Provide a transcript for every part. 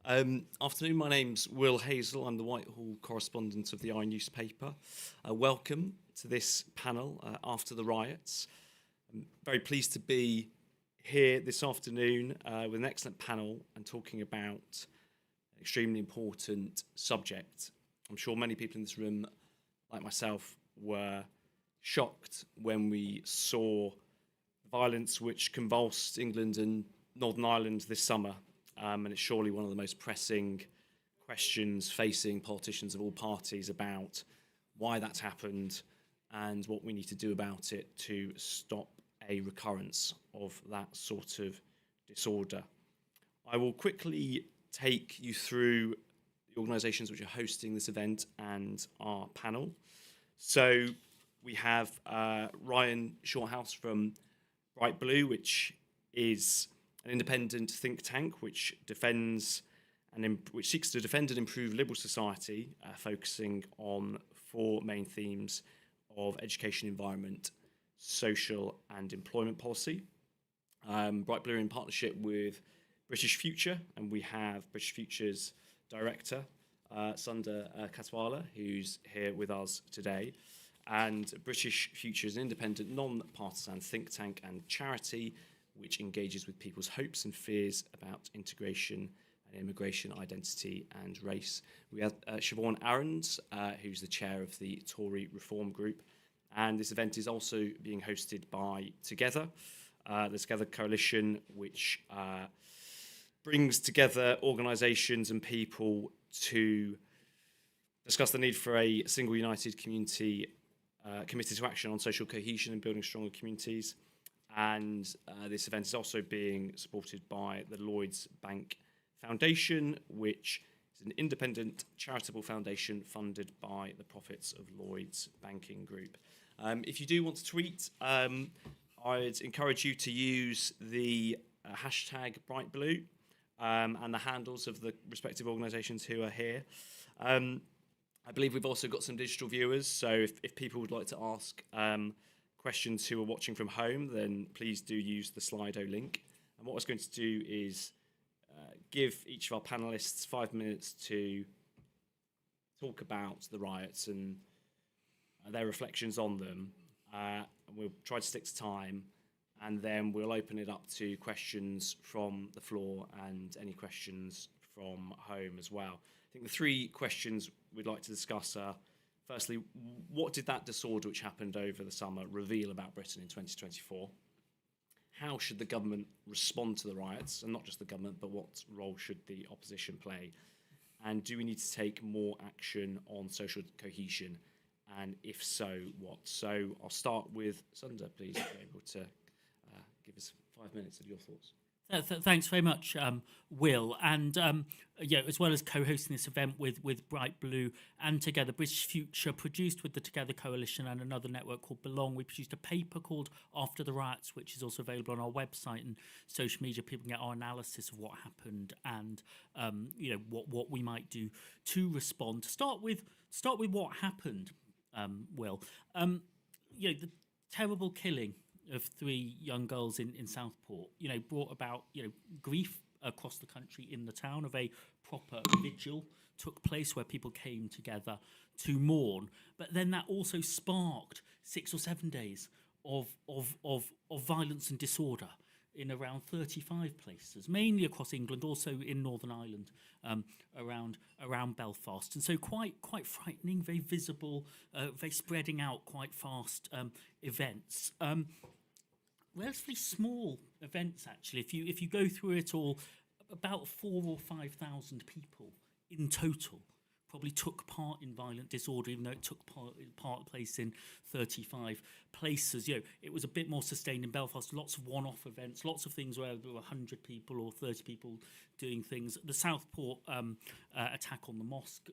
Afternoon, my name's Will Hazel. I'm the Whitehall correspondent of the newspaper. Welcome to this panel after the riots. I'm very pleased to be here this afternoon with an excellent panel and talking about an extremely important subject. I'm sure many people in this room, like myself, were shocked when we saw violence which convulsed England and Northern Ireland this summer. And it's surely one of the most pressing questions facing politicians of all parties about why that's happened and what we need to do about it to stop a recurrence of that sort of disorder. I will quickly take you through the organisations which are hosting this event and our panel. So we have Ryan Shorthouse from Bright Blue, which is an independent think tank which seeks to defend and improve liberal society, focusing on four main themes of education, environment, social and employment policy. Bright Blue are in partnership with British Future, and we have British Future's director, Sundar Katwala, who's here with us today. And British Future is an independent, non-partisan think tank and charity which engages with people's hopes and fears about integration and immigration, identity and race. We have Siobhan Aarons, who's the chair of the Tory Reform Group. And this event is also being hosted by Together, the Together Coalition, which brings together organisations and people to discuss the need for a single united community committed to action on social cohesion and building stronger communities. And this event is also being supported by the Lloyds Bank Foundation, which is an independent charitable foundation funded by the profits of Lloyds Banking Group. If you do want to tweet, I'd encourage you to use the hashtag BrightBlue and the handles of the respective organisations who are here. I believe we've also got some digital viewers, so if people would like to ask questions who are watching from home, then please do use the Slido link. And what I was going to do is give each of our panellists 5 minutes to talk about the riots and their reflections on them. We'll try to stick to time, and then we'll open it up to questions from the floor and any questions from home as well. I think the three questions we'd like to discuss are, firstly, what did that disorder which happened over the summer reveal about Britain in 2024? How should the government respond to the riots? And not just the government, but what role should the opposition play? And do we need to take more action on social cohesion? And if so, what? So I'll start with Sundar, please, if you're able to give us 5 minutes of your thoughts. Thanks very much, Will. And as well as co-hosting this event with Bright Blue and Together, British Future produced with the Together Coalition and another network called Belong. We produced a paper called After the Riots, which is also available on our website and social media. People can get our analysis of what happened and what we might do to respond. To start with what happened, Will. The terrible killing of three young girls in Southport, brought about, grief across the country in the town. A very proper vigil took place where people came together to mourn. But then that also sparked 6 or 7 days of violence and disorder in around 35 places, mainly across England, also in Northern Ireland, around Belfast. And so quite frightening, very visible, very spreading out quite fast events. Relatively small events, actually. If you go through it all, about 4,000 or 5,000 people in total probably took part in violent disorder, even though it took place in 35 places. It was a bit more sustained in Belfast. Lots of one-off events, lots of things where there were 100 people or 30 people doing things. The Southport attack on the mosque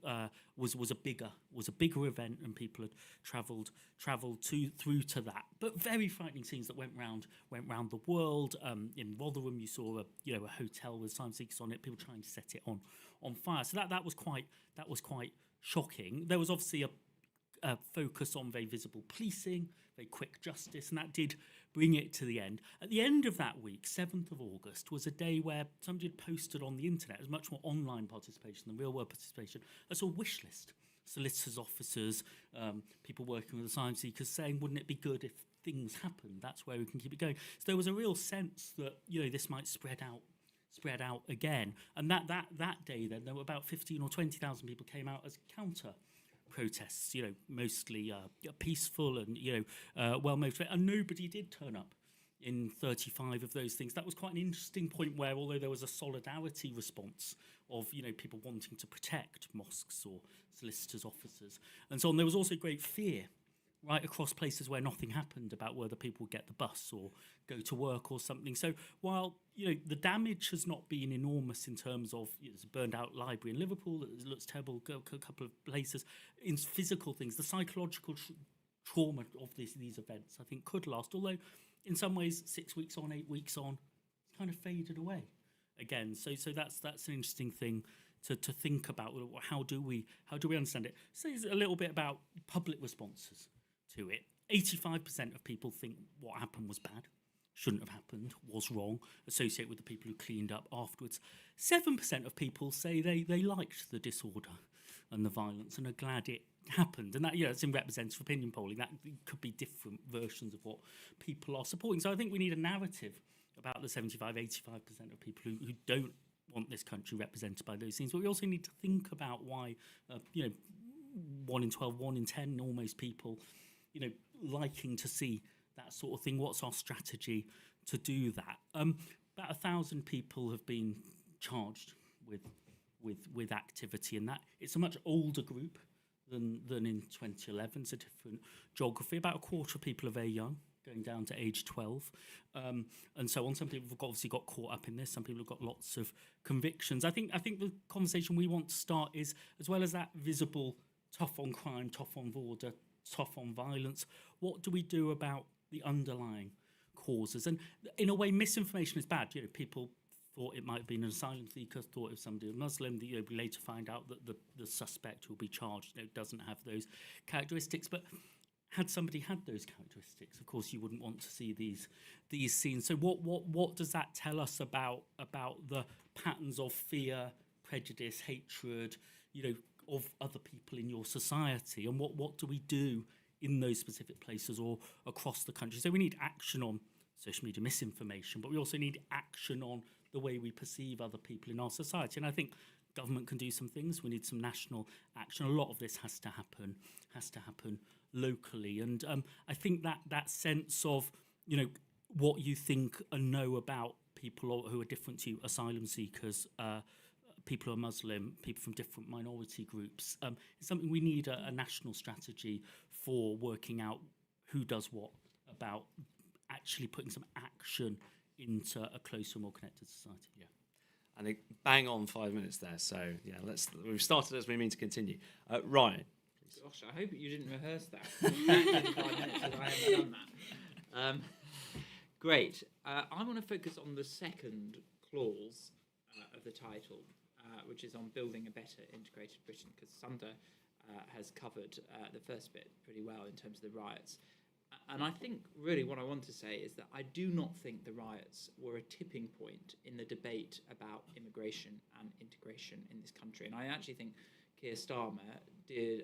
was a bigger event, and people had travelled through to that. But very frightening scenes that went round the world. In Rotherham, you saw a hotel with sign seekers on it, people trying to set it on fire. So that was quite shocking. There was obviously focus on very visible policing, very quick justice, and that did bring it to the end. At the end of that week, 7th of August, was a day where somebody had posted on the internet, it was much more online participation than real world participation, a sort of wish list. Solicitors' officers, people working with asylum seekers saying, wouldn't it be good if things happen? That's where we can keep it going. So there was a real sense that, this might spread out again. And that day then, there were about 15 or 20,000 people came out as counter protests, mostly peaceful and, well motivated. And nobody did turn up in 35 of those things. That was quite an interesting point where, although there was a solidarity response of, people wanting to protect mosques or solicitors' officers and so on, there was also great fear right across places where nothing happened about whether people would get the bus or go to work or something. So while, the damage has not been enormous in terms of, there's a burned out library in Liverpool that looks terrible, a couple of places, in physical things, the psychological trauma of these events, I think, could last, although in some ways 6 weeks on, 8 weeks on, it's kind of faded away again. So that's an interesting thing to think about. How do we understand it? So it's a little bit about public responses to it. 85% of people think what happened was bad, shouldn't have happened, was wrong, associate with the people who cleaned up afterwards. 7% of people say they liked the disorder and the violence and are glad it happened. And that, it's in representative opinion polling. That could be different versions of what people are supporting. So I think we need a narrative about the 75-85% of people who don't want this country represented by those things. But we also need to think about why, 1 in 12, 1 in 10 almost people, liking to see that sort of thing. What's our strategy to do that? About 1,000 people have been charged with activity, and that it's a much older group than in 2011. It's a different geography. About a quarter of people are very young, going down to age 12, and so on. Some people have obviously got caught up in this. Some people have got lots of convictions. I think the conversation we want to start is, as well as that visible tough on crime, tough on border, tough on violence, what do we do about the underlying causes? And in a way, misinformation is bad. People thought it might have been an asylum seeker, thought it was somebody Muslim. We later find out that the suspect who will be charged doesn't have those characteristics. But had somebody had those characteristics, of course, you wouldn't want to see these scenes. So what does that tell us about the patterns of fear, prejudice, hatred, of other people in your society? And what do we do in those specific places or across the country? So we need action on social media misinformation, but we also need action on the way we perceive other people in our society. And I think government can do some things. We need some national action. A lot of this has to happen locally. And I think that sense of, what you think and know about people who are different to you, asylum seekers, people who are Muslim, people from different minority groups, is something we need a national strategy for working out who does what about actually putting some action into a closer, more connected society. Yeah. And it bang on 5 minutes there. So yeah, we've started as we mean to continue. Ryan. Please. Gosh, I hope you didn't rehearse that. 5 minutes, as I haven't done that. Great. I want to focus on the second clause of the title, which is on building a better integrated Britain, because Sunder has covered the first bit pretty well in terms of the riots. And I think really what I want to say is that I do not think the riots were a tipping point in the debate about immigration and integration in this country. And I actually think Keir Starmer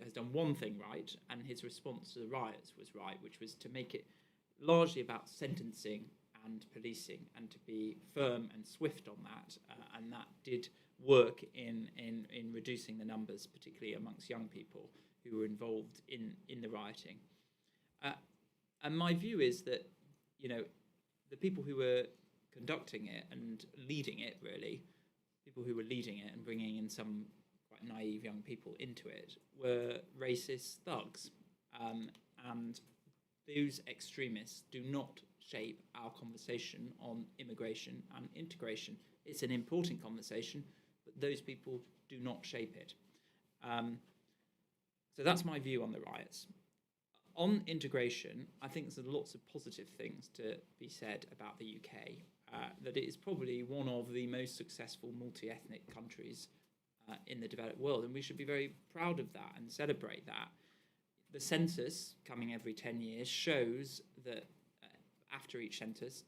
has done one thing right, and his response to the riots was right, which was to make it largely about sentencing and policing and to be firm and swift on that. And that did work in reducing the numbers, particularly amongst young people who were involved in the rioting. And my view is that, the people who were conducting it and leading it, really, people who were leading it and bringing in some quite naive young people into it, were racist thugs. And those extremists do not shape our conversation on immigration and integration. It's an important conversation, but those people do not shape it. So that's my view on the riots. On integration, I think there's lots of positive things to be said about the UK, that it is probably one of the most successful multi-ethnic countries in the developed world, and we should be very proud of that and celebrate that. The census, coming every 10 years, shows that after each census,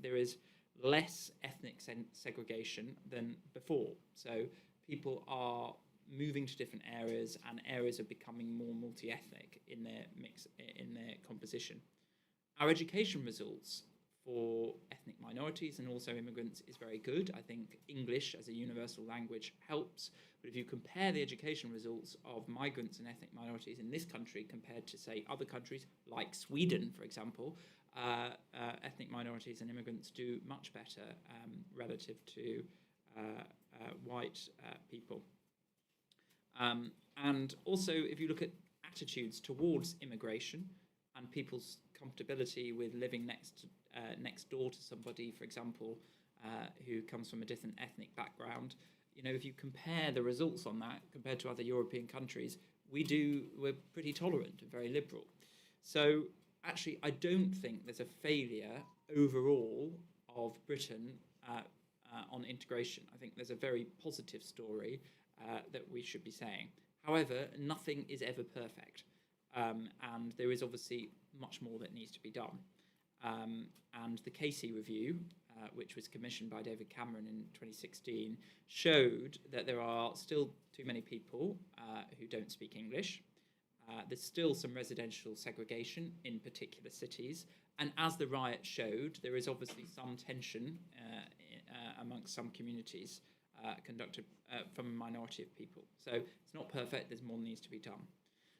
there is less ethnic segregation than before. So people are moving to different areas, and areas are becoming more multi-ethnic in their composition. Our education results for ethnic minorities and also immigrants is very good. I think English as a universal language helps, but if you compare the education results of migrants and ethnic minorities in this country compared to, say, other countries like Sweden, for example, ethnic minorities and immigrants do much better relative to white people. And also, if you look at attitudes towards immigration and people's comfortability with living next door to somebody, for example, who comes from a different ethnic background, if you compare the results on that compared to other European countries, we're pretty tolerant and very liberal. So actually, I don't think there's a failure overall of Britain on integration. I think there's a very positive story that we should be saying. However, nothing is ever perfect, and there is obviously much more that needs to be done. And the Casey review, which was commissioned by David Cameron in 2016, showed that there are still too many people who don't speak English. There's still some residential segregation in particular cities, and as the riot showed, there is obviously some tension amongst some communities conducted from a minority of people. So it's not perfect, there's more needs to be done.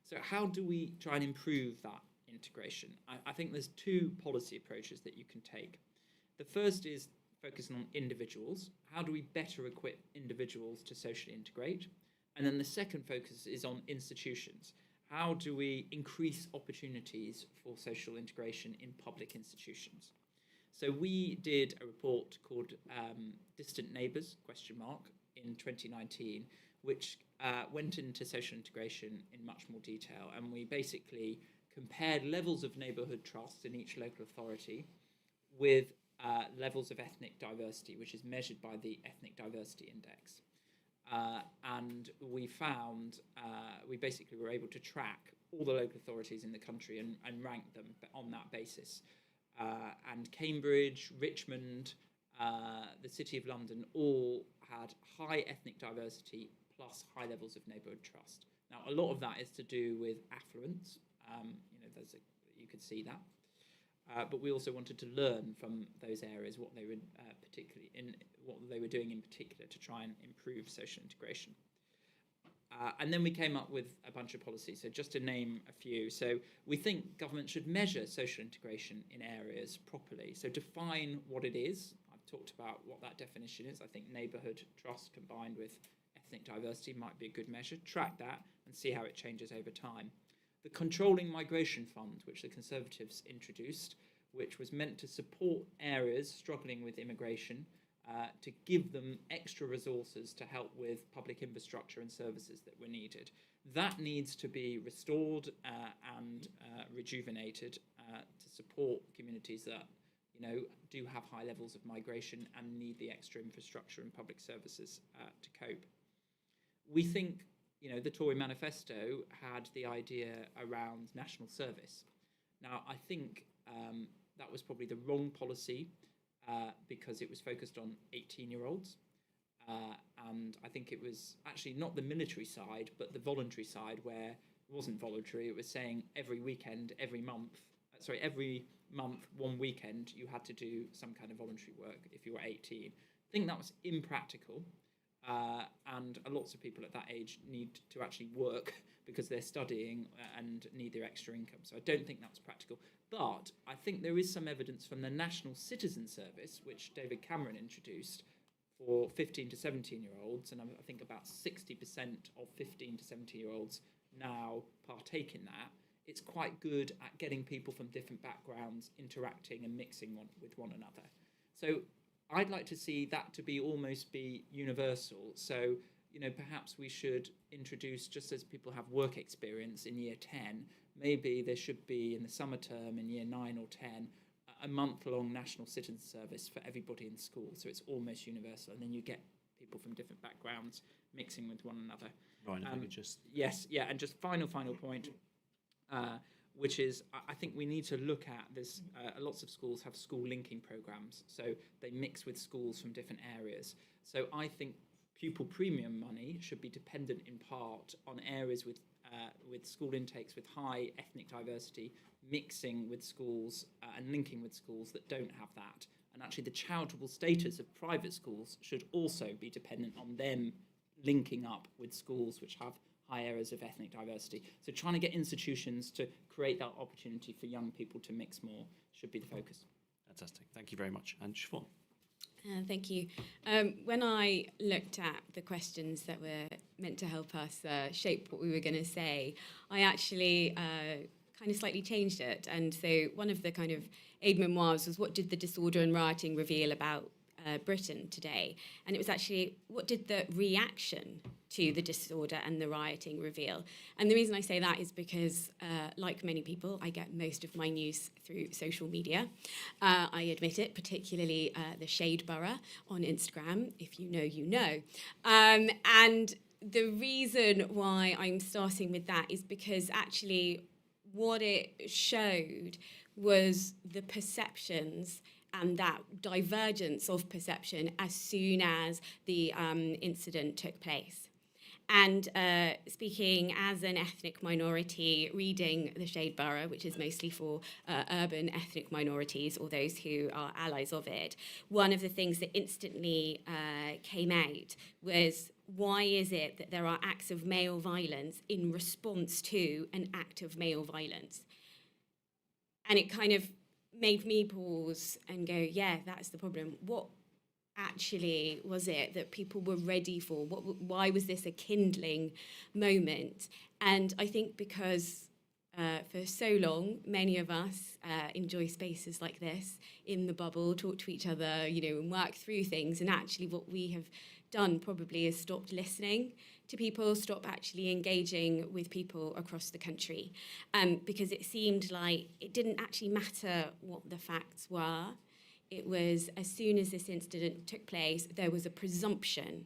So how do we try and improve that integration? I think there's two policy approaches that you can take. The first is focusing on individuals. How do we better equip individuals to socially integrate? And then the second focus is on institutions. How do we increase opportunities for social integration in public institutions? So we did a report called Distant Neighbours, in 2019, which went into social integration in much more detail. And we basically compared levels of neighbourhood trust in each local authority with levels of ethnic diversity, which is measured by the Ethnic Diversity Index. And we found, we basically were able to track all the local authorities in the country and rank them on that basis. And Cambridge, Richmond, the City of London all had high ethnic diversity plus high levels of neighbourhood trust. Now, a lot of that is to do with affluence. You could see that. But we also wanted to learn from those areas what they were what they were doing in particular to try and improve social integration. And then we came up with a bunch of policies. So just to name a few, so we think government should measure social integration in areas properly. So define what it is. I've talked about what that definition is. I think neighbourhood trust combined with ethnic diversity might be a good measure. Track that and see how it changes over time. The Controlling Migration Fund, which the Conservatives introduced, which was meant to support areas struggling with immigration, to give them extra resources to help with public infrastructure and services that were needed. That needs to be restored and rejuvenated to support communities that do have high levels of migration and need the extra infrastructure and public services to cope. We think the Tory manifesto had the idea around national service. Now, I think that was probably the wrong policy because it was focused on 18-year-olds. And I think it was actually not the military side, but the voluntary side where it wasn't voluntary. It was saying every month, one weekend, you had to do some kind of voluntary work if you were 18. I think that was impractical. And lots of people at that age need to actually work because they're studying and need their extra income. So I don't think that's practical. But I think there is some evidence from the National Citizen Service, which David Cameron introduced for 15 to 17-year-olds, and I think about 60% of 15 to 17-year-olds now partake in that. It's quite good at getting people from different backgrounds interacting and mixing with one another. So I'd like to see that to be almost universal. So, perhaps we should introduce, just as people have work experience in year 10, maybe there should be in the summer term in year 9 or 10, a month-long national citizen service for everybody in school. So it's almost universal. And then you get people people from different backgrounds mixing with one another. Ryan, if you could just... Yes, yeah, and just final point, which is I think we need to look at this. Lots of schools have school linking programs, so they mix with schools from different areas. So I think pupil premium money should be dependent in part on areas with school intakes with high ethnic diversity, mixing with schools and linking with schools that don't have that. And actually the charitable status of private schools should also be dependent on them linking up with schools which have high areas of ethnic diversity. So trying to get institutions to create that opportunity for young people to mix more should be the focus. Fantastic. Thank you very much. And Siobhan. Thank you. When I looked at the questions that were meant to help us shape what we were going to say, I actually kind of slightly changed it. And so one of the kind of aid memoirs was, what did the disorder and rioting reveal about Britain today? And it was actually, what did the reaction to the disorder and the rioting reveal? And the reason I say that is because, like many people, I get most of my news through social media. I admit it, particularly the Shade Borough on Instagram. If you know, you know. And the reason why I'm starting with that is because actually what it showed was the perceptions and that divergence of perception as soon as the incident took place. And speaking as an ethnic minority, reading the Shade Borough, which is mostly for urban ethnic minorities or those who are allies of it, one of the things that instantly came out was, why is it that there are acts of male violence in response to an act of male violence? And it kind of made me pause and go, yeah, that's the problem. What actually was it that people were ready for? Why was this a kindling moment? And I think because for so long, many of us enjoy spaces like this in the bubble, talk to each other, and work through things. And actually what we have done probably is stopped listening to people, stop actually engaging with people across the country, because it seemed like it didn't actually matter what the facts were. It was, as soon as this incident took place, there was a presumption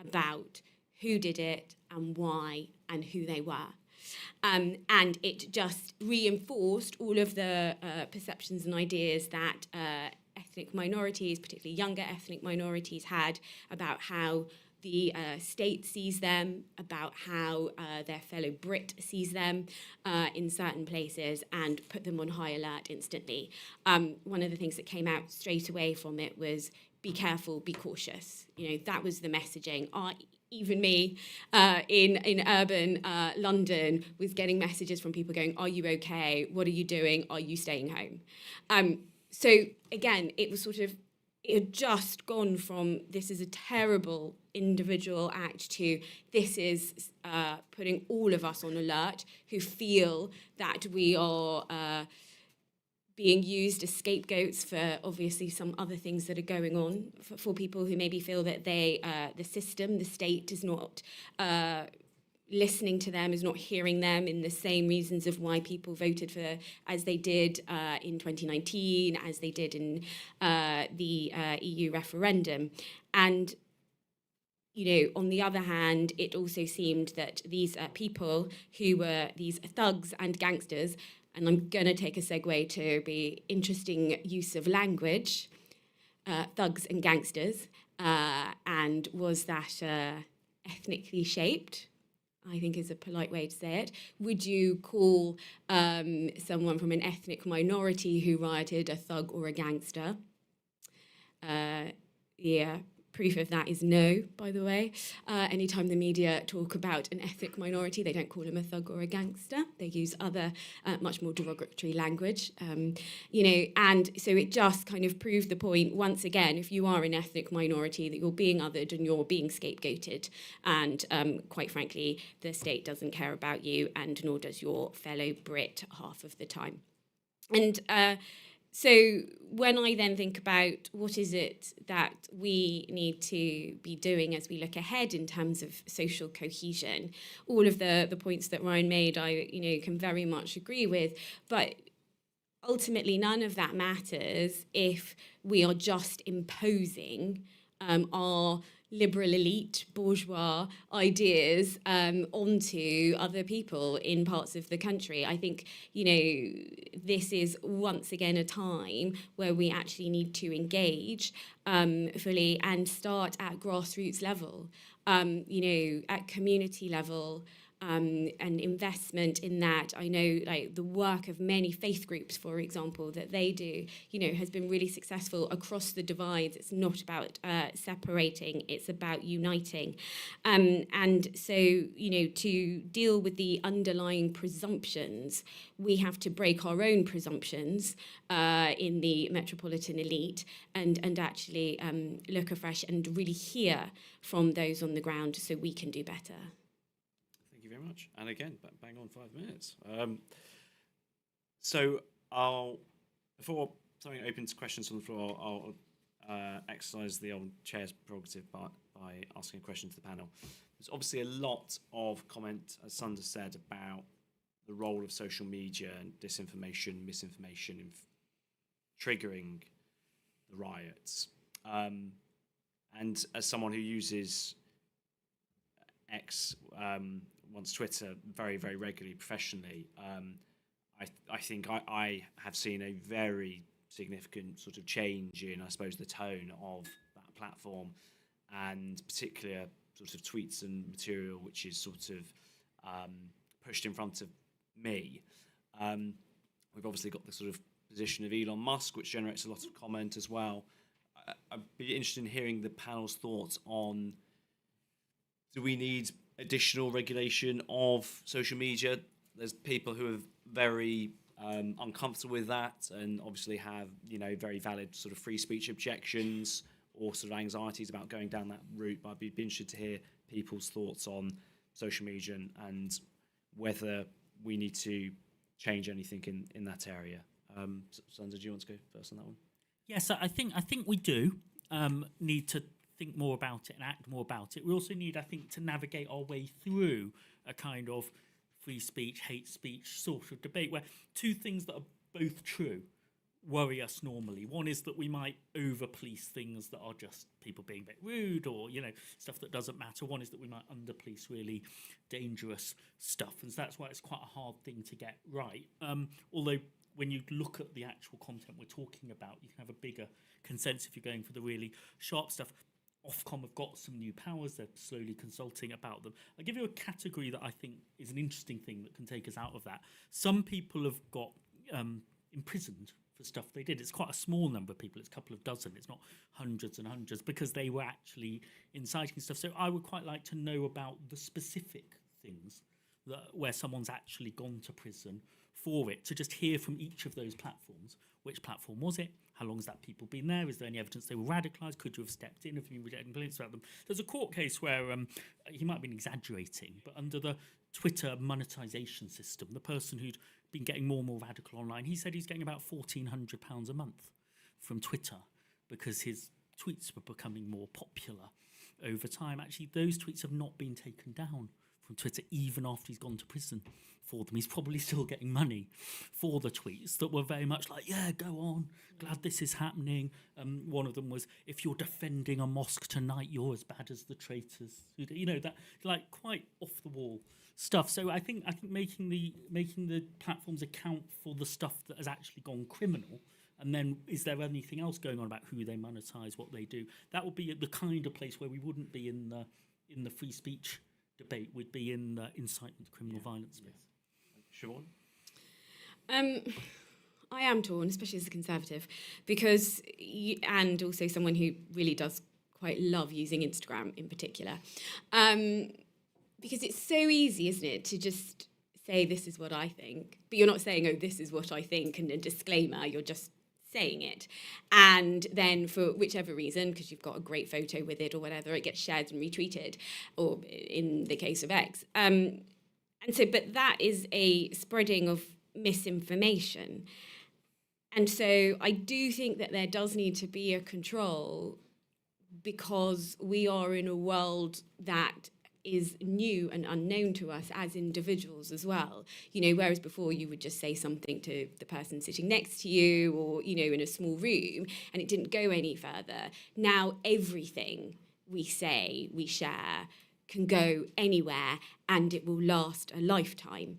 about who did it and why and who they were. And it just reinforced all of the perceptions and ideas that ethnic minorities, particularly younger ethnic minorities, had about how the state sees them, about how their fellow Brit sees them in certain places, and put them on high alert instantly. One of the things that came out straight away from it was, be careful, be cautious. That was the messaging. Even me in urban London was getting messages from people going, are you okay? What are you doing? Are you staying home? So again, it was it had just gone from, this is a terrible individual act, to this is putting all of us on alert who feel that we are being used as scapegoats for obviously some other things that are going on, for people who maybe feel that the system, the state, is not listening to them, is not hearing them in the same reasons of why people voted for, as they did in 2019, as they did in the EU referendum. And on the other hand, it also seemed that these people who were these thugs and gangsters, and I'm going to take a segue to be interesting use of language, thugs and gangsters, and was that ethnically shaped, I think is a polite way to say it. Would you call someone from an ethnic minority who rioted a thug or a gangster? Yeah, proof of that is no, by the way. Anytime the media talk about an ethnic minority, they don't call him a thug or a gangster. They use other, much more derogatory language. And so it just kind of proved the point, once again, if you are an ethnic minority, that you're being othered and you're being scapegoated. And quite frankly, the state doesn't care about you, and nor does your fellow Brit half of the time. And so when I then think about what is it that we need to be doing as we look ahead in terms of social cohesion, all of the points that Ryan made, I can very much agree with, but ultimately none of that matters if we are just imposing our liberal elite, bourgeois ideas onto other people in parts of the country. I think, this is once again a time where we actually need to engage fully and start at grassroots level, at community level. And investment in that. I know like the work of many faith groups, for example, that they do, has been really successful across the divides. It's not about separating, it's about uniting. And so, to deal with the underlying presumptions, we have to break our own presumptions in the metropolitan elite and actually look afresh and really hear from those on the ground so we can do better. Thank you very much. And again, bang on 5 minutes. So before something open to questions on the floor, I'll exercise the old chair's prerogative by asking a question to the panel. There's obviously a lot of comment, as Sandra said, about the role of social media and disinformation, misinformation in triggering the riots. And as someone who uses X, once Twitter, very, very regularly, professionally, I think I have seen a very significant sort of change in, I suppose, the tone of that platform, and particular sort of tweets and material which is sort of pushed in front of me. We've obviously got the sort of position of Elon Musk, which generates a lot of comment as well. I'd be interested in hearing the panel's thoughts on, do we need additional regulation of social media? There's people who are very uncomfortable with that, and obviously have very valid sort of free speech objections or sort of anxieties about going down that route. But I'd be interested to hear people's thoughts on social media and whether we need to change anything in that area. Sandra, do you want to go first on that one? Yes, I think we do need to think more about it and act more about it. We also need, I think, to navigate our way through a kind of free speech, hate speech sort of debate where two things that are both true worry us normally. One is that we might over-police things that are just people being a bit rude or, stuff that doesn't matter. One is that we might under-police really dangerous stuff. And so that's why it's quite a hard thing to get right. Although when you look at the actual content we're talking about, you can have a bigger consensus if you're going for the really sharp stuff. Ofcom have got some new powers. They're slowly consulting about them. I'll give you a category that I think is an interesting thing that can take us out of that. Some people have got imprisoned for stuff they did. It's quite a small number of people. It's a couple of dozen. It's not hundreds and hundreds because they were actually inciting stuff. So I would quite like to know about the specific things where someone's actually gone to prison for it, to just hear from each of those platforms. Which platform was it? How long has that people been there? Is there any evidence they were radicalised? Could you have stepped in? Have you been complaints about them? There's a court case where he might have been exaggerating, but under the Twitter monetisation system, the person who'd been getting more and more radical online, he said he's getting about £1,400 a month from Twitter because his tweets were becoming more popular over time. Actually, those tweets have not been taken down from Twitter even after he's gone to prison for them. He's probably still getting money for the tweets that were very much like, yeah, go on, glad this is happening. One of them was, if you're defending a mosque tonight, you're as bad as the traitors. That like quite off the wall stuff. So I think making the platforms account for the stuff that has actually gone criminal. And then, is there anything else going on about who they monetize, what they do? That would be the kind of place where we wouldn't be in the free speech debate. We'd be in the incitement to criminal violence space. Siobhan? I am torn, especially as a Conservative, because and also someone who really does quite love using Instagram in particular, because it's so easy, isn't it, to just say this is what I think, but you're not saying, oh, this is what I think, and a disclaimer. You're just saying it, and then for whichever reason, because you've got a great photo with it or whatever, it gets shared and retweeted, or in the case of X. And so, but that is a spreading of misinformation. And so I do think that there does need to be a control, because we are in a world that is new and unknown to us as individuals as well. Whereas before you would just say something to the person sitting next to you or, in a small room, and it didn't go any further. Now everything we say, we share, can go anywhere and it will last a lifetime.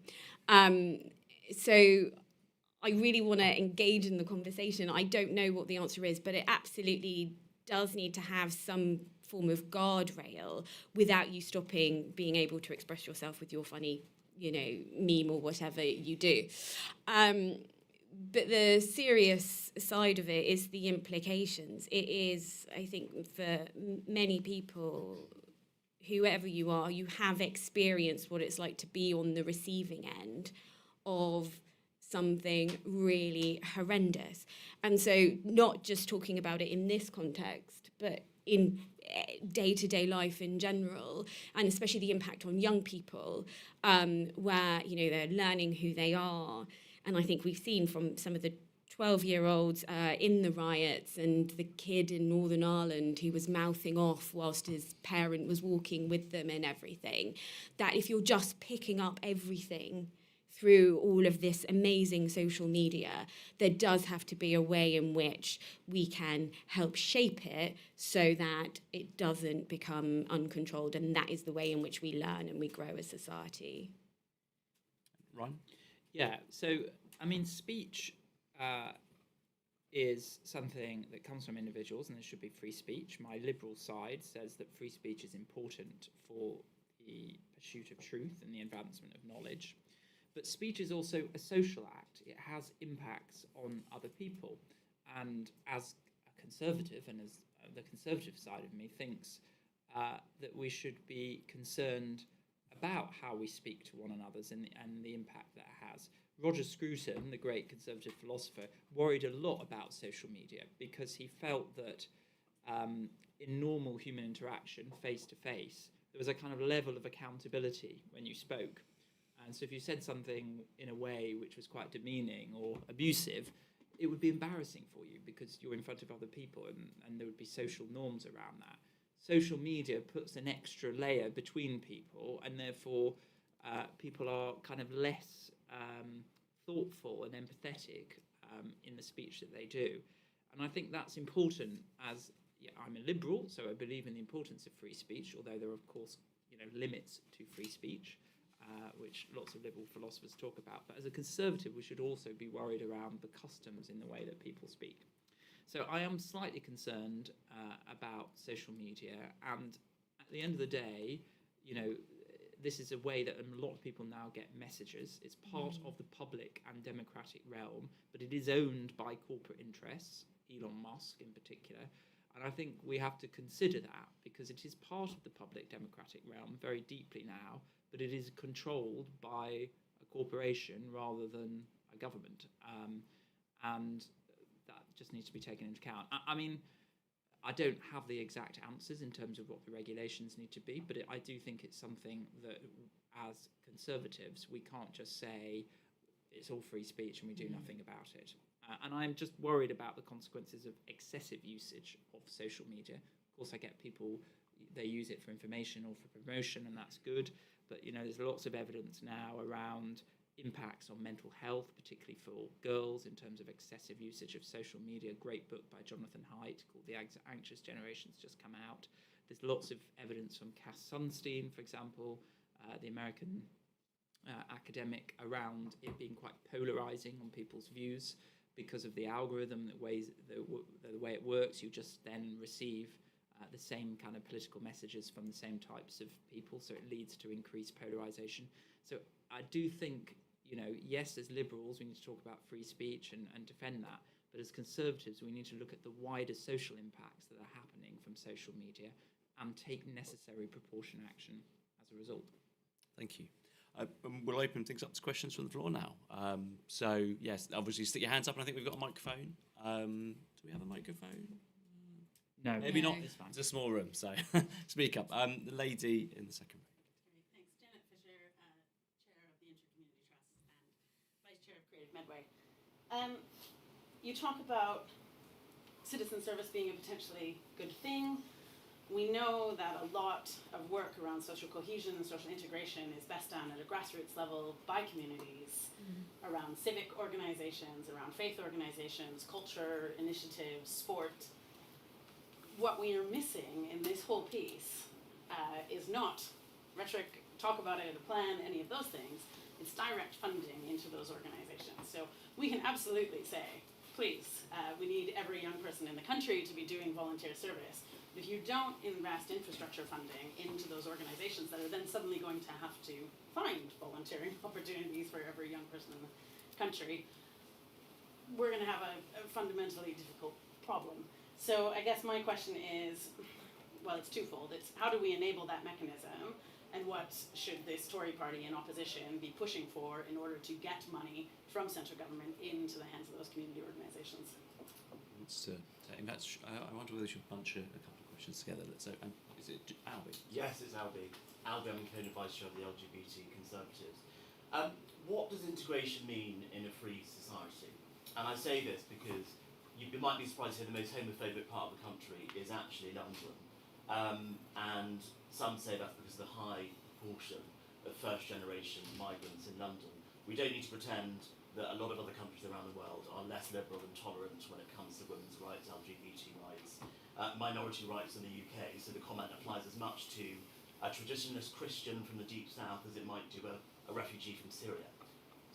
So I really want to engage in the conversation. I don't know what the answer is, but it absolutely does need to have some form of guardrail without you stopping being able to express yourself with your funny, meme or whatever you do. But the serious side of it is the implications. It is, I think, for many people, whoever you are, you have experienced what it's like to be on the receiving end of something really horrendous. And so not just talking about it in this context, but in day-to-day life in general, and especially the impact on young people, where, they're learning who they are. And I think we've seen from some of the 12-year-olds in the riots and the kid in Northern Ireland who was mouthing off whilst his parent was walking with them and everything, that if you're just picking up everything through all of this amazing social media, there does have to be a way in which we can help shape it so that it doesn't become uncontrolled, and that is the way in which we learn and we grow as society. Ryan? Yeah, so, speech is something that comes from individuals, and there should be free speech. My liberal side says that free speech is important for the pursuit of truth and the advancement of knowledge. But speech is also a social act. It has impacts on other people. And as a conservative, and as the conservative side of me thinks that we should be concerned about how we speak to one another and the impact that it has. Roger Scruton, the great conservative philosopher, worried a lot about social media because he felt that in normal human interaction, face-to-face, there was a kind of level of accountability when you spoke. And so if you said something in a way which was quite demeaning or abusive, it would be embarrassing for you because you're in front of other people and there would be social norms around that. Social media puts an extra layer between people, and therefore people are kind of less thoughtful and empathetic in the speech that they do. And I think that's important as I'm a liberal, so I believe in the importance of free speech, although there are, of course, limits to free speech, which lots of liberal philosophers talk about. But as a conservative, we should also be worried around the customs in the way that people speak. So I am slightly concerned about social media, and at the end of the day, this is a way that a lot of people now get messages. It's part of the public and democratic realm, but it is owned by corporate interests, Elon Musk in particular. And I think we have to consider that because it is part of the public democratic realm very deeply now, but it is controlled by a corporation rather than a government. And that just needs to be taken into account. I don't have the exact answers in terms of what the regulations need to be, but I do think it's something that, as conservatives, we can't just say it's all free speech and we do nothing about it. And I'm just worried about the consequences of excessive usage of social media. Of course, I get people, they use it for information or for promotion, and that's good. But, there's lots of evidence now around impacts on mental health, particularly for girls, in terms of excessive usage of social media. Great book by Jonathan Haidt called The Anxious Generation's just come out. There's lots of evidence from Cass Sunstein, for example, the American academic, around it being quite polarizing on people's views because of the algorithm, the way it works. You just then receive the same kind of political messages from the same types of people, so it leads to increased polarization. So I do think, yes, as liberals, we need to talk about free speech and defend that, but as conservatives, we need to look at the wider social impacts that are happening from social media and take necessary proportionate action as a result. Thank you. We'll open things up to questions from the floor now. So, yes, obviously stick your hands up, and I think we've got a microphone. Do we have a microphone? No. Maybe not. It's fine. It's a small room, so speak up. The lady in the second row. Thanks. Janet Fisher, Chair of the Intercommunity Trust and Vice Chair of Creative Medway. You talk about citizen service being a potentially good thing. We know that a lot of work around social cohesion and social integration is best done at a grassroots level by communities, around civic organizations, around faith organizations, culture initiatives, sport. what we are missing in this whole piece is not rhetoric, talk about it, a plan, any of those things. It's direct funding into those organizations. So we can absolutely say, please, we need every young person in the country to be doing volunteer service. But if you don't invest infrastructure funding into those organizations that are then suddenly going to have to find volunteering opportunities for every young person in the country, we're going to have a fundamentally difficult problem. So I guess my question is, well, it's twofold. It's how do we enable that mechanism, and what should this Tory party in opposition be pushing for in order to get money from central government into the hands of those community organisations? In fact, I wonder whether we should bunch a couple of questions together. So, is it Albie? Yes, it's Albie. Albie, I'm Conan Vice Chair of the LGBT Conservatives. What does integration mean in a free society? And I say this because you might be surprised to hear the most homophobic part of the country is actually London. And some say that's because of the high proportion of first-generation migrants in London. We don't need to pretend that a lot of other countries around the world are less liberal and tolerant when it comes to women's rights, LGBT rights, minority rights in the UK. So the comment applies as much to a traditionalist Christian from the deep south as it might do a refugee from Syria.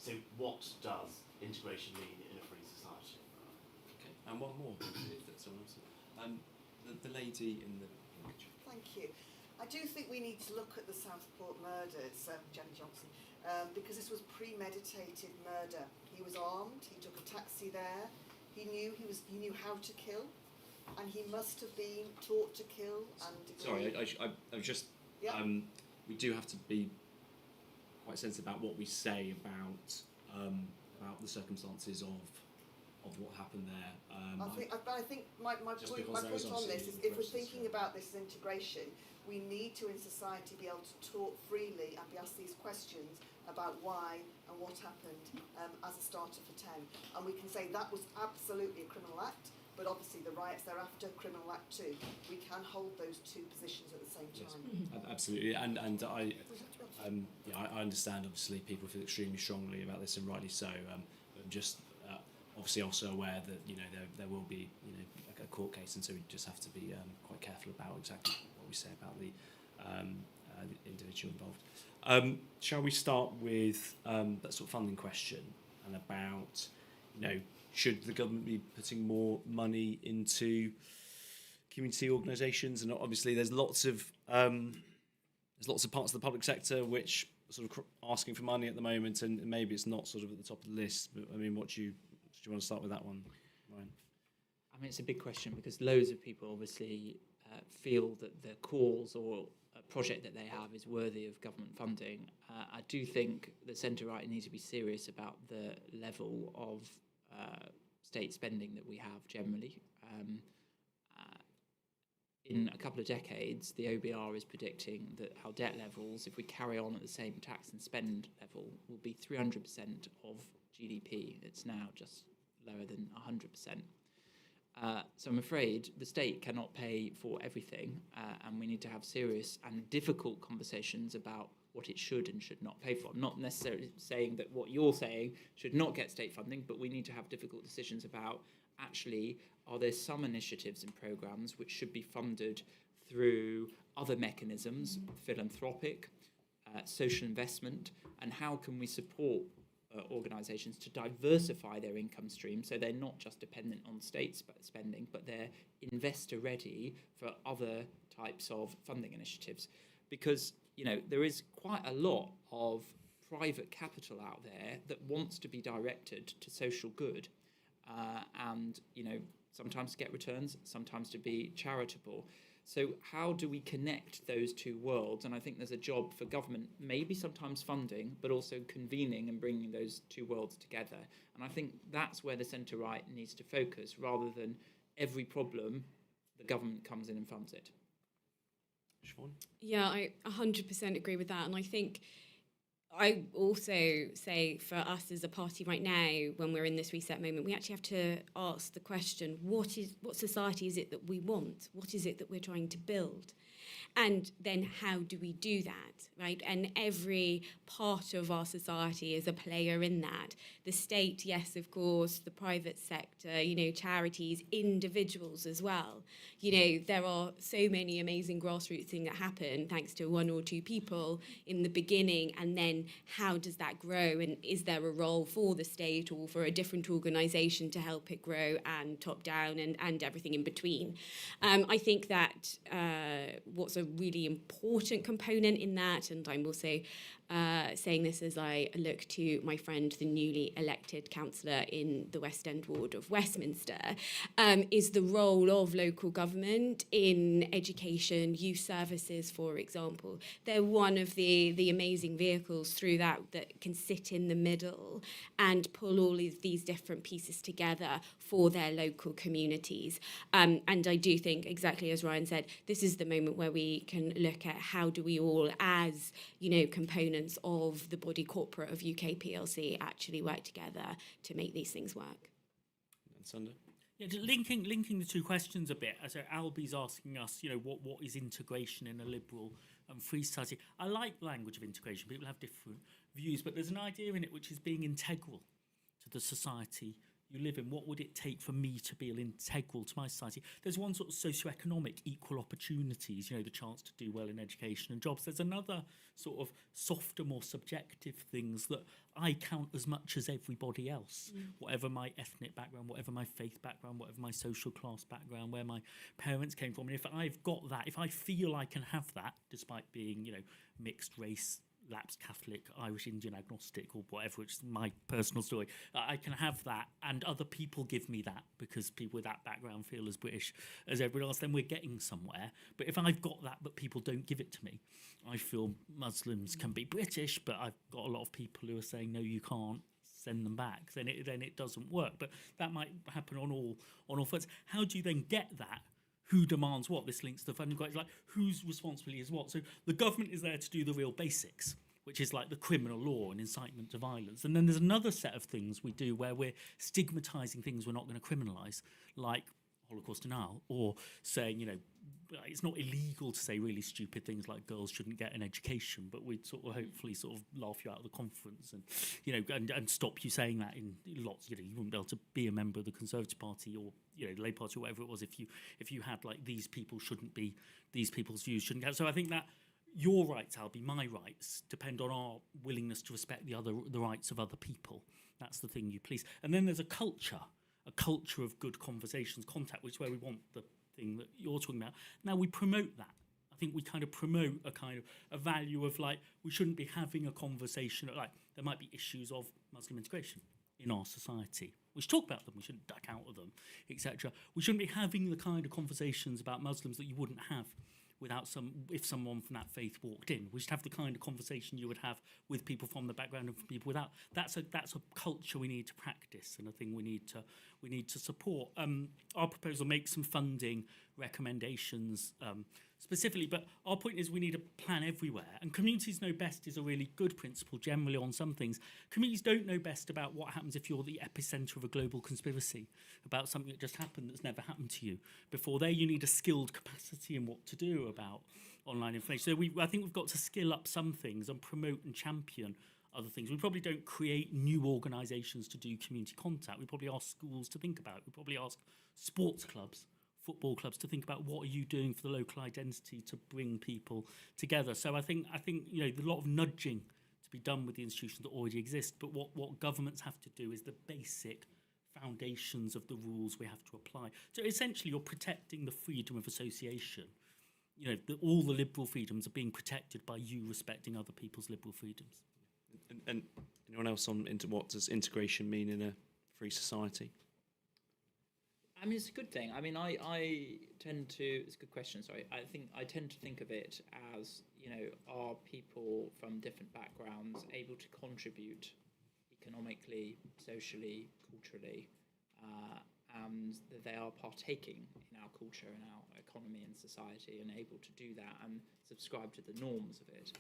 So what does integration mean in a free society? Okay, and one more, if that's someone else. The lady in the picture. Thank you. I do think we need to look at the Southport murders, Jenny Johnson, because this was premeditated murder. He was armed. He took a taxi there. He knew how to kill, and he must have been taught to kill. And sorry, I was just. Yeah. We do have to be quite sensitive about what we say about the circumstances of what happened there. I think my point on this is, if we're thinking about this as integration, we need to, in society, be able to talk freely and be asked these questions about why and what happened as a starter for 10. And we can say that was absolutely a criminal act, but obviously the riots thereafter, criminal act too. We can hold those two positions at the same time. Yes, absolutely, and I understand. Obviously, people feel extremely strongly about this, and rightly so. I'm just obviously also aware that there will be a court case, and so we just have to be quite careful about exactly what we say about the individual involved. Shall we start with that sort of funding question, and about should the government be putting more money into community organisations? And obviously, there's lots of parts of the public sector which are sort of asking for money at the moment, and maybe it's not sort of at the top of the list. But I mean, do you want to start with that one, Ryan? I mean, it's a big question because loads of people obviously feel that the cause or a project that they have is worthy of government funding. I do think the centre-right need to be serious about the level of state spending that we have generally. In a couple of decades, the OBR is predicting that our debt levels, if we carry on at the same tax and spend level, will be 300% of GDP. It's now just lower than 100%. So I'm afraid the state cannot pay for everything, and we need to have serious and difficult conversations about what it should and should not pay for. I'm not necessarily saying that what you're saying should not get state funding, but we need to have difficult decisions about, actually, are there some initiatives and programmes which should be funded through other mechanisms, philanthropic, social investment, and how can we support organisations to diversify their income stream so they're not just dependent on state spending, but they're investor ready for other types of funding initiatives. Because there is quite a lot of private capital out there that wants to be directed to social good, and sometimes to get returns, sometimes to be charitable. So how do we connect those two worlds? And I think there's a job for government, maybe sometimes funding, but also convening and bringing those two worlds together. And I think that's where the centre-right needs to focus, rather than every problem, the government comes in and funds it. Siobhan? Yeah, I 100% agree with that. And I think I also say, for us as a party right now, when we're in this reset moment, we actually have to ask the question, what society is it that we want? What is it that we're trying to build? And then how do we do that, right? And every part of our society is a player in that. The state, yes, of course, the private sector, charities, individuals as well. There are so many amazing grassroots things that happen thanks to one or two people in the beginning, and then how does that grow, and is there a role for the state or for a different organisation to help it grow, and top down and everything in between. I think that what's a really important component in that, and I'm also saying this as I look to my friend, the newly elected councillor in the West End ward of Westminster, is the role of local government in education, youth services, for example. They're one of the amazing vehicles through that can sit in the middle and pull all of these different pieces together for their local communities. And I do think, exactly as Ryan said, this is the moment where we can look at how do we all, as components of the body corporate of UK PLC, actually work together to make these things work. And Sunder? Yeah, just linking the two questions a bit. So Albie's asking us, what is integration in a liberal and free society? I like the language of integration. People have different views, but there's an idea in it which is being integral to the society you live in. What would it take for me to be integral to my society? There's one sort of socioeconomic equal opportunities, the chance to do well in education and jobs. There's another sort of softer, more subjective things that I count as much as everybody else, whatever my ethnic background, whatever my faith background, whatever my social class background, where my parents came from. And if I've got that, if I feel I can have that, despite being, mixed race, lapsed Catholic, Irish, Indian, agnostic, or whatever, which is my personal story, I can have that, and other people give me that because people with that background feel as British as everyone else, then we're getting somewhere. But if I've got that but people don't give it to me, I feel Muslims can be British, but I've got a lot of people who are saying, no, you can't, send them back, then it doesn't work. But that might happen on all fronts. How do you then get that? Who demands what? This links to the funding question, like whose responsibility is what? So the government is there to do the real basics, which is like the criminal law and incitement to violence. And then there's another set of things we do where we're stigmatising things we're not going to criminalise, like Holocaust denial, or saying, it's not illegal to say really stupid things like girls shouldn't get an education, but we'd sort of hopefully sort of laugh you out of the conference and, and stop you saying that in lots, you wouldn't be able to be a member of the Conservative Party or, the Labour Party or whatever it was if you had like these people shouldn't be, these people's views shouldn't get. So I think that your rights, Albie, my rights, depend on our willingness to respect the rights of other people. That's the thing you police. And then there's a culture of good conversations, contact, which is where we want the thing that you're talking about. Now we promote that. I think we kind of promote a kind of a value of like, we shouldn't be having a conversation, like there might be issues of Muslim integration in our society. We should talk about them, we shouldn't duck out of them, etc. We shouldn't be having the kind of conversations about Muslims that you wouldn't have if someone from that faith walked in. We should have the kind of conversation you would have with people from the background and from people without. That's a culture we need to practice, and a thing we need to support. Our proposal makes some funding recommendations specifically, but our point is we need a plan everywhere, and communities know best is a really good principle generally on some things. Communities don't know best about what happens if you're the epicenter of a global conspiracy about something that just happened that's never happened to you before. There you need a skilled capacity in what to do about online information. So I think we've got to skill up some things and promote and champion other things. We probably don't create new organisations to do community contact. We probably ask schools to think about it. We probably ask sports clubs, football clubs to think about what are you doing for the local identity to bring people together. So I think there's a lot of nudging to be done with the institutions that already exist, but what governments have to do is the basic foundations of the rules we have to apply. So essentially you're protecting the freedom of association. All the liberal freedoms are being protected by you respecting other people's liberal freedoms. And anyone else on what does integration mean in a free society? I mean, it's a good thing. I mean, I tend to, it's a good question, sorry. I tend to think of it as, are people from different backgrounds able to contribute economically, socially, culturally, and that they are partaking in our culture and our economy and society and able to do that and subscribe to the norms of it.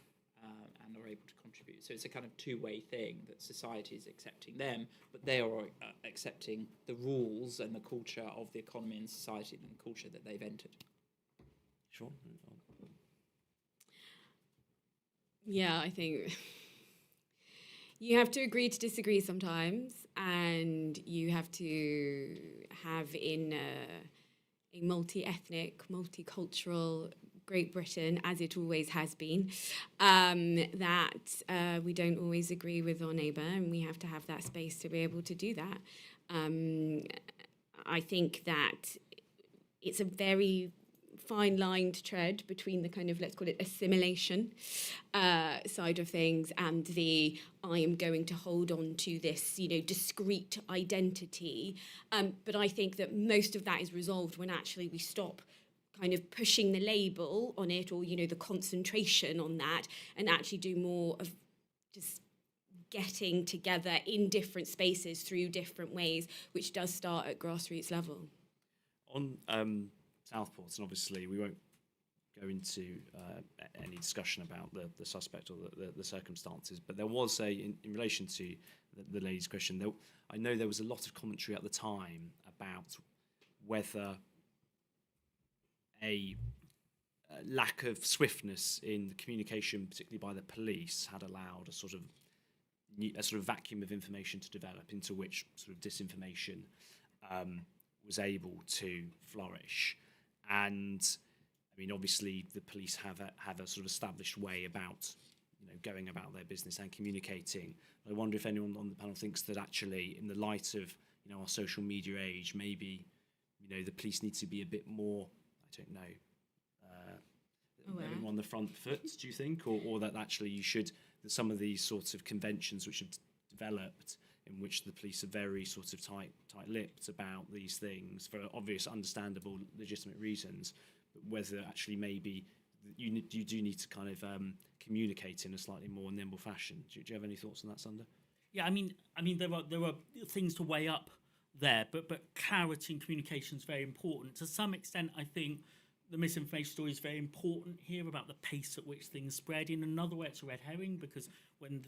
And are able to contribute. So it's a kind of two-way thing, that society is accepting them, but they are accepting the rules and the culture of the economy and society and the culture that they've entered. Sure. Yeah, I think you have to agree to disagree sometimes, and you have to have in a multi-ethnic, multicultural Great Britain, as it always has been, that we don't always agree with our neighbour, and we have to have that space to be able to do that. I think that it's a very fine line to tread between the kind of, let's call it, assimilation side of things and the I am going to hold on to this, discrete identity. But I think that most of that is resolved when actually we stop kind of pushing the label on it, or, the concentration on that, and actually do more of just getting together in different spaces through different ways, which does start at grassroots level. On Southport, and obviously we won't go into any discussion about the suspect or the circumstances, but there was in relation to the lady's question, I know there was a lot of commentary at the time about whether a lack of swiftness in the communication, particularly by the police, had allowed a sort of vacuum of information to develop, into which sort of disinformation was able to flourish. And I mean, obviously, the police have a sort of established way about going about their business and communicating. I wonder if anyone on the panel thinks that actually, in the light of our social media age, maybe the police need to be a bit more, I don't know, maybe on the front foot. Do you think, or that actually that some of these sorts of conventions which have developed, in which the police are very sort of tight-lipped about these things for obvious, understandable, legitimate reasons, but whether actually maybe you do need to kind of communicate in a slightly more nimble fashion. Do you have any thoughts on that, Sunder? Yeah, I mean, there are things to weigh up there, but clarity and communication is very important. To some extent, I think the misinformation story is very important here about the pace at which things spread. In another way, it's a red herring, because when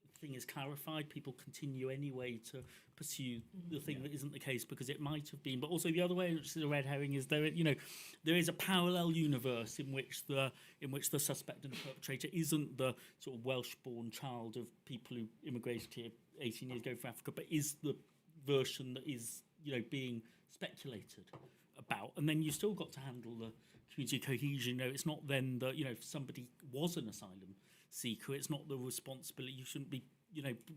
the thing is clarified, people continue anyway to pursue the thing that isn't the case because it might have been. But also the other way, which is a red herring, is there is a parallel universe in which the suspect and the perpetrator isn't the sort of Welsh-born child of people who immigrated here 18 years ago from Africa, but is the version that is being speculated about. And then you still got to handle the community cohesion. It's not then that if somebody was an asylum seeker, it's not the responsibility. You shouldn't be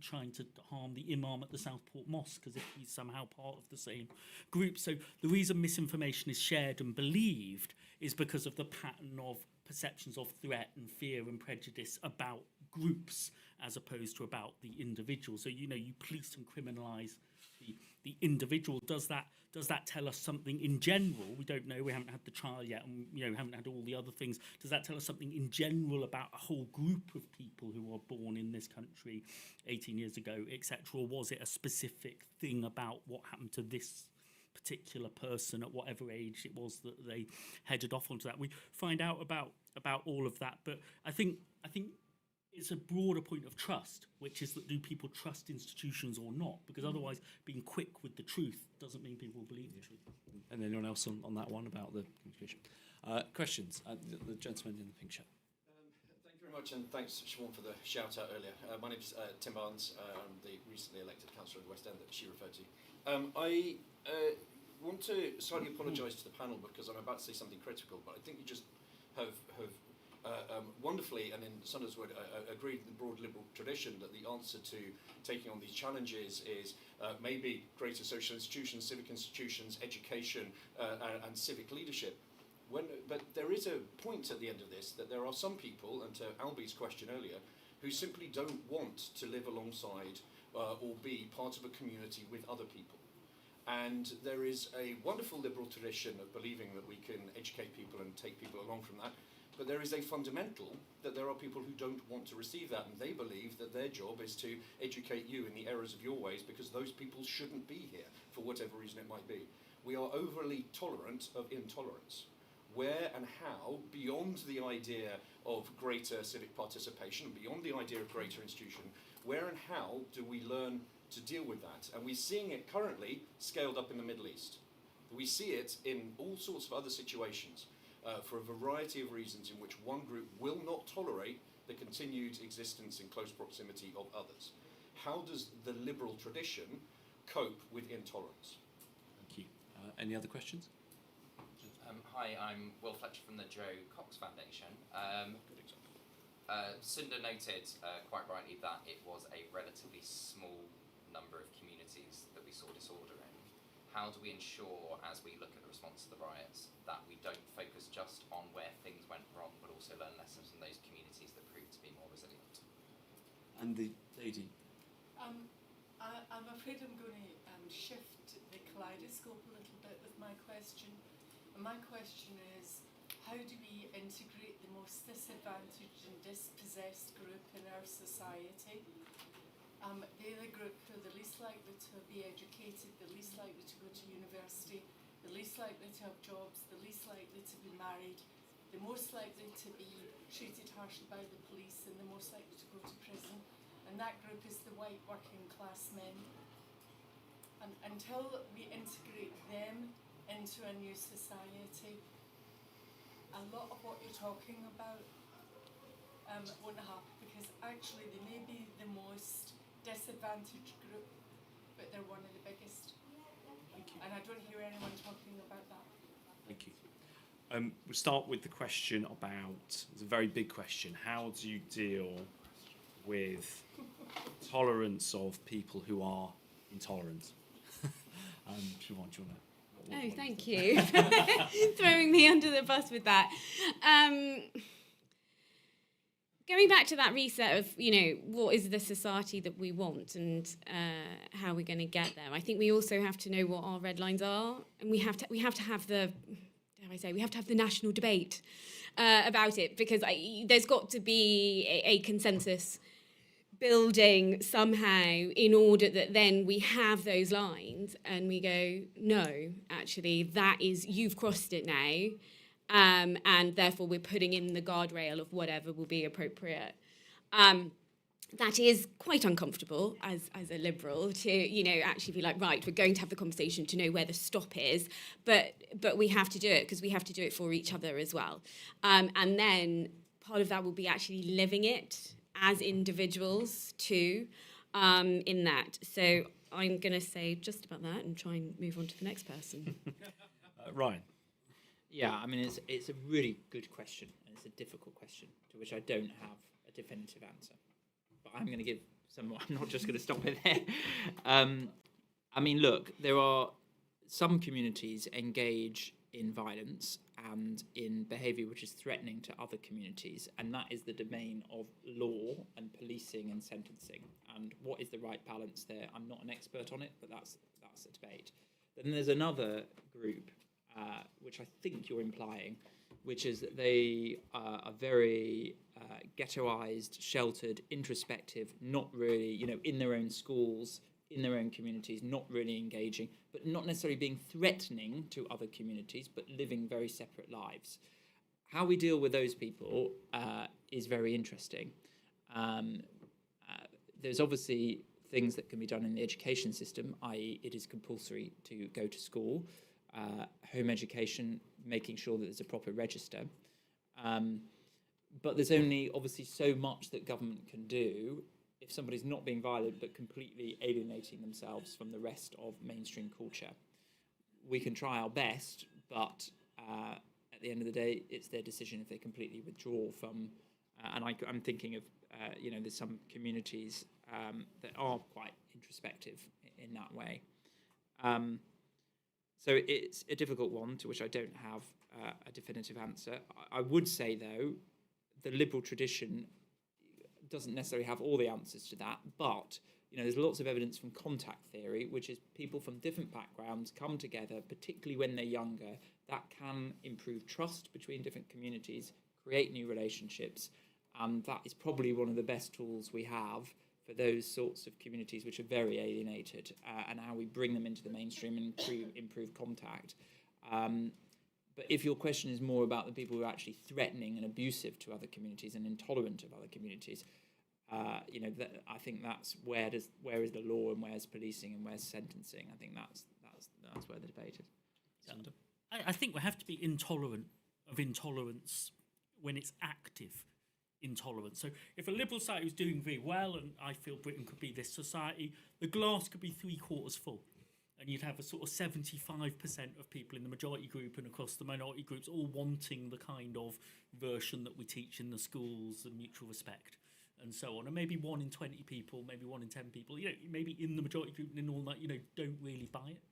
trying to harm the imam at the Southport Mosque as if he's somehow part of the same group. So the reason misinformation is shared and believed is because of the pattern of perceptions of threat and fear and prejudice about groups as opposed to about the individual. So you police and criminalise the individual. Does that tell us something in general? We don't know. We haven't had the trial yet, and haven't had all the other things. Does that tell us something in general about a whole group of people who were born in this country 18 years ago, etc.? Or was it a specific thing about what happened to this particular person at whatever age it was that they headed off onto that? We find out about all of that, but I think it's a broader point of trust, which is that do people trust institutions or not? Because otherwise, being quick with the truth doesn't mean people will believe the truth. And anyone else on that one about the communication? Questions? The gentleman in the pink shirt. Thank you very much, and thanks, Siobhan, for the shout out earlier. My name's Tim Barnes. I'm the recently elected councillor of the West End that she referred to. I want to slightly apologise to the panel because I'm about to say something critical, but I think you just have wonderfully, and in Sunder's word, agreed in the broad liberal tradition that the answer to taking on these challenges is maybe greater social institutions, civic institutions, education, and civic leadership. But there is a point at the end of this that there are some people, and to Albie's question earlier, who simply don't want to live alongside or be part of a community with other people. And there is a wonderful liberal tradition of believing that we can educate people and take people along from that. But there is a fundamental that there are people who don't want to receive that, and they believe that their job is to educate you in the errors of your ways because those people shouldn't be here for whatever reason it might be. We are overly tolerant of intolerance. Where and how, beyond the idea of greater civic participation, beyond the idea of greater institution, where and how do we learn to deal with that? And we're seeing it currently scaled up in the Middle East. We see it in all sorts of other situations. For a variety of reasons in which one group will not tolerate the continued existence in close proximity of others. How does the liberal tradition cope with intolerance? Thank you. Any other questions? Hi, I'm Will Fletcher from the Joe Cox Foundation. Good example. Sunda noted quite rightly that it was a relatively small number of communities that we saw disorder in. How do we ensure, as we look at the response to the riots, that we don't focus just on where things went wrong, but also learn lessons from those communities that proved to be more resilient? And the lady. I'm afraid I'm going to shift the kaleidoscope a little bit with my question. And my question is, how do we integrate the most disadvantaged and dispossessed group in our society? They're the group who are the least likely to be educated, the least likely to go to university, the least likely to have jobs, the least likely to be married, the most likely to be treated harshly by the police, and the most likely to go to prison. And that group is the white working class men. And until we integrate them into a new society, a lot of what you're talking about won't happen, because actually they may be the most disadvantaged group, but they're one of the biggest. Thank you. And I don't hear anyone talking about that. Thank you. We'll start with the question about, it's a very big question, how do you deal with tolerance of people who are intolerant? Siobhan, do you want to? Oh, thank you. Throwing me under the bus with that. Going back to that reset of, what is the society that we want and how we're going to get there. I think we also have to know what our red lines are, and we have to have the, we have to have the national debate about it, because there's got to be a consensus building somehow, in order that then we have those lines and we go, no, actually, you've crossed it now. And therefore we're putting in the guardrail of whatever will be appropriate. That is quite uncomfortable as a liberal to, actually be like, right, we're going to have the conversation to know where the stop is, but we have to do it because we have to do it for each other as well. And then part of that will be actually living it as individuals too, in that. So I'm going to say just about that and try and move on to the next person. Ryan. Yeah, I mean, it's a really good question, and it's a difficult question to which I don't have a definitive answer. But I'm going to give some more. I'm not just going to stop it there. I mean, look, there are some communities engage in violence and in behaviour which is threatening to other communities, and that is the domain of law and policing and sentencing. And what is the right balance there? I'm not an expert on it, but that's a debate. Then there's another group, which I think you're implying, which is that they are very ghettoized, sheltered, introspective, not really, in their own schools, in their own communities, not really engaging, but not necessarily being threatening to other communities, but living very separate lives. How we deal with those people is very interesting. There's obviously things that can be done in the education system, i.e. it is compulsory to go to school. Home education, making sure that there's a proper register. But there's only obviously so much that government can do if somebody's not being violent but completely alienating themselves from the rest of mainstream culture. We can try our best, but at the end of the day, it's their decision if they completely withdraw from, and I'm thinking of, there's some communities that are quite introspective in that way. So it's a difficult one to which I don't have a definitive answer. I would say, though, the liberal tradition doesn't necessarily have all the answers to that, but there's lots of evidence from contact theory, which is people from different backgrounds come together, particularly when they're younger. That can improve trust between different communities, create new relationships, and that is probably one of the best tools we have for those sorts of communities which are very alienated, and how we bring them into the mainstream and improve contact. But if your question is more about the people who are actually threatening and abusive to other communities and intolerant of other communities, I think that's where is the law and where's policing and where's sentencing. I think that's where the debate is. I think we have to be intolerant of intolerance when it's active intolerance. So if a liberal society was doing very well, and I feel Britain could be this society, the glass could be 3/4 full. And you'd have a sort of 75% of people in the majority group and across the minority groups all wanting the kind of version that we teach in the schools, and mutual respect and so on. And maybe 1 in 20 people, maybe 1 in 10 people, maybe in the majority group and in all that, don't really buy it.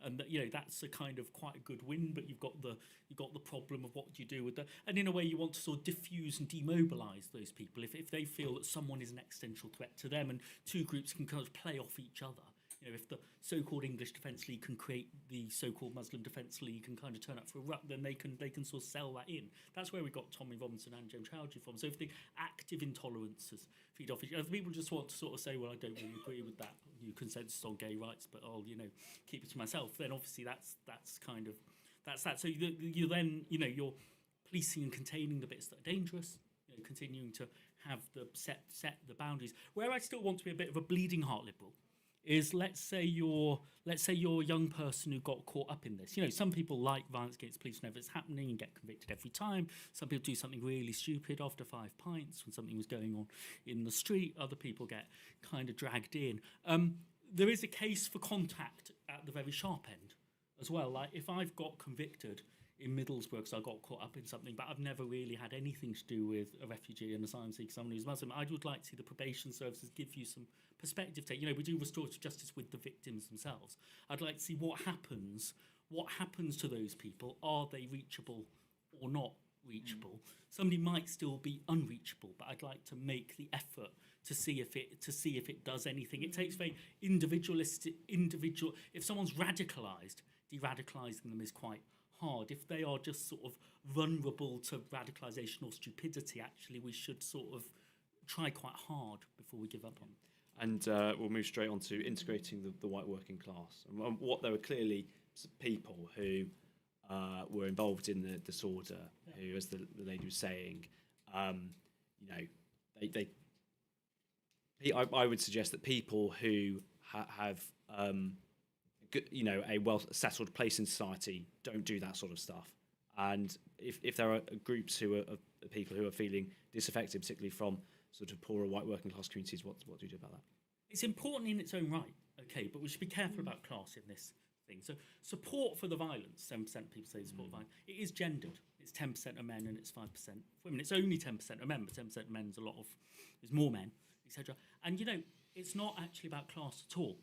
And that's a kind of quite a good win, but you've got the problem of what do you do with that, and in a way you want to sort of diffuse and demobilise those people if they feel that someone is an existential threat to them, and two groups can kind of play off each other. If the so-called English Defence League can create the so-called Muslim Defence League and kind of turn up for a ruck, then they can sort of sell that in. That's where we got Tommy Robinson and James Chowdhury from. So if the active intolerances feed off each other, people just want to sort of say, well, I don't really agree with that new consensus on gay rights, but I'll keep it to myself. Then obviously that's that. So you then you're policing and containing the bits that are dangerous. Continuing to have the set the boundaries. Where I still want to be a bit of a bleeding heart liberal is let's say you're a young person who got caught up in this. Some people like violence against police whenever it's happening and get convicted every time. Some people do something really stupid after 5 pints when something was going on in the street. Other people get kind of dragged in. There is a case for contact at the very sharp end as well. Like if I've got convicted in Middlesbrough because I got caught up in something, but I've never really had anything to do with a refugee and asylum seeker, someone who's Muslim, I would like to see the probation services give you some perspective. We do restorative justice with the victims themselves. I'd like to see what happens to those people. Are they reachable or not reachable? Somebody might still be unreachable, but I'd like to make the effort to see if it does anything. It takes very individual. If someone's radicalised, de-radicalising them is quite hard. If they are just sort of vulnerable to radicalisation or stupidity, actually we should sort of try quite hard before we give up on them. And we'll move straight on to integrating the white working class. And what there were clearly people who were involved in the disorder, who, as the lady was saying, I would suggest that people who have a well-settled place in society don't do that sort of stuff. And if there are groups who are people who are feeling disaffected, particularly from sort of poorer white working class communities, what do you do about that? It's important in its own right, okay, but we should be careful about class in this thing. So support for the violence, 7% of people say support violence, it is gendered. It's 10% of men and it's 5% of women. It's only 10% of men, but 10% of men is more men, etc. And it's not actually about class at all.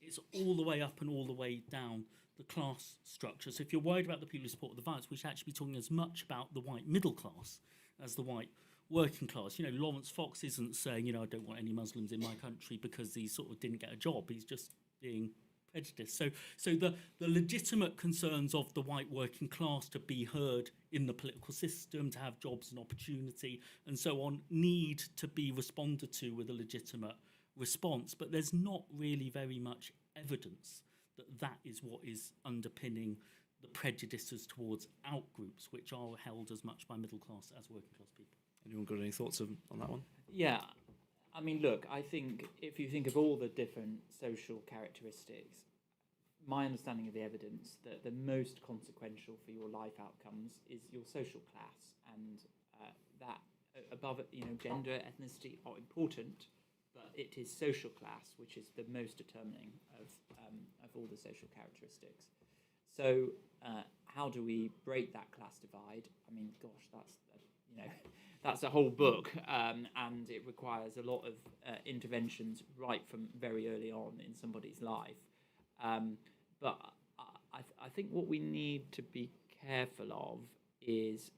It's all the way up and all the way down the class structure. So if you're worried about the people who support the violence, we should actually be talking as much about the white middle class as the white working class. Lawrence Fox isn't saying, I don't want any Muslims in my country because he sort of didn't get a job. He's just being prejudiced. So the legitimate concerns of the white working class to be heard in the political system, to have jobs and opportunity and so on, need to be responded to with a legitimate response. But there's not really very much evidence that is what is underpinning the prejudices towards outgroups, which are held as much by middle class as working class people. Anyone got any thoughts on that one? Yeah, I mean, look, I think if you think of all the different social characteristics, my understanding of the evidence that the most consequential for your life outcomes is your social class, and that above it, gender, ethnicity are important, but it is social class which is the most determining of all the social characteristics. So how do we break that class divide? I mean, gosh, that's a whole book, and it requires a lot of interventions right from very early on in somebody's life. But I think what we need to be careful of is